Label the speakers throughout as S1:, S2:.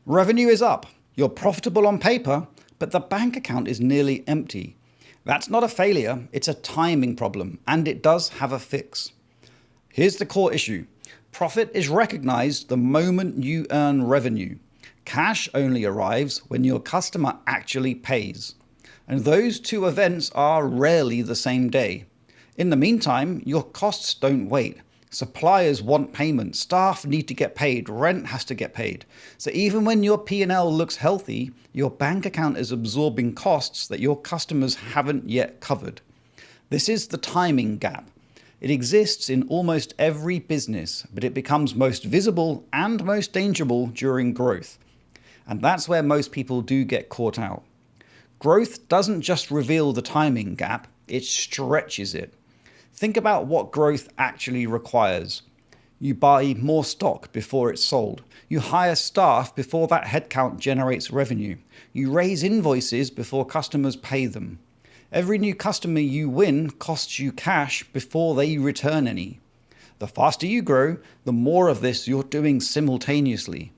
S1: Revenue is up. You're profitable on paper, but the bank account is nearly empty. That's not a failure, it's a timing problem, and it does have a fix. Here's the core issue. Profit is recognized the moment you earn revenue. Cash only arrives when your customer actually pays. And those two events are rarely the same day. In the meantime, your costs don't wait. Suppliers want payment, staff need to get paid, rent has to get paid. So even when your P&L looks healthy, your bank account is absorbing costs that your customers haven't yet covered. This is the timing gap. It exists in almost every business, but it becomes most visible and most dangerous during growth. And that's where most people do get caught out. Growth doesn't just reveal the timing gap, it stretches it. Think about what growth actually requires. You buy more stock before it's sold. You hire staff before that headcount generates revenue. You raise invoices before customers pay them. Every new customer you win costs you cash before they return any. The faster you grow, the more of this you're doing simultaneously.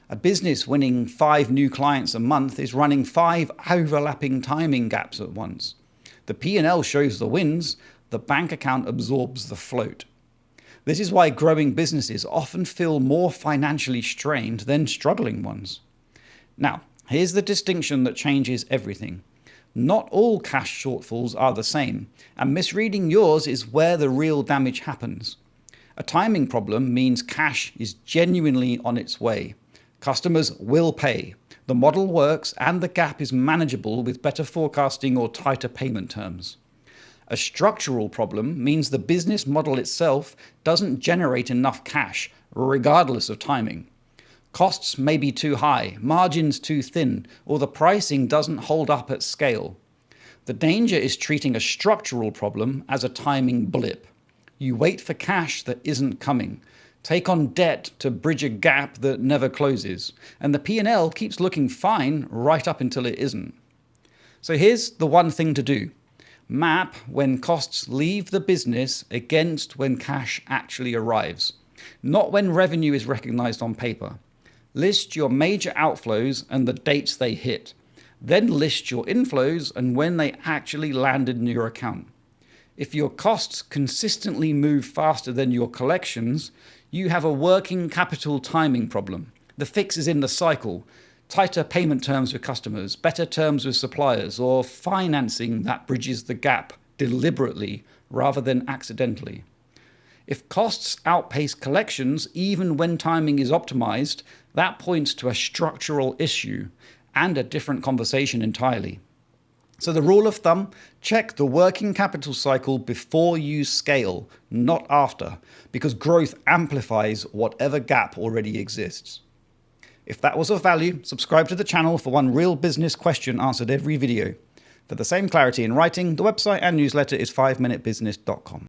S1: A business winning 5 new clients a month is running 5 overlapping timing gaps at once. The P&L shows the wins, the bank account absorbs the float. This is why growing businesses often feel more financially strained than struggling ones. Now, here's the distinction that changes everything. Not all cash shortfalls are the same, and misreading yours is where the real damage happens. A timing problem means cash is genuinely on its way. Customers will pay. The model works and the gap is manageable with better forecasting or tighter payment terms. A structural problem means the business model itself doesn't generate enough cash, regardless of timing. Costs may be too high, margins too thin, or the pricing doesn't hold up at scale. The danger is treating a structural problem as a timing blip. You wait for cash that isn't coming. Take on debt to bridge a gap that never closes. And the P&L keeps looking fine right up until it isn't. So here's the one thing to do. Map when costs leave the business against when cash actually arrives, not when revenue is recognized on paper. List your major outflows and the dates they hit. Then list your inflows and when they actually landed in your account. If your costs consistently move faster than your collections, you have a working capital timing problem. The fix is in the cycle. Tighter payment terms with customers, better terms with suppliers, or financing that bridges the gap deliberately rather than accidentally. If costs outpace collections, even when timing is optimized, that points to a structural issue and a different conversation entirely. So the rule of thumb, check the working capital cycle before you scale, not after, because growth amplifies whatever gap already exists. If that was of value, subscribe to the channel for one real business question answered every video. For the same clarity in writing, the website and newsletter is 5minutebusiness.com.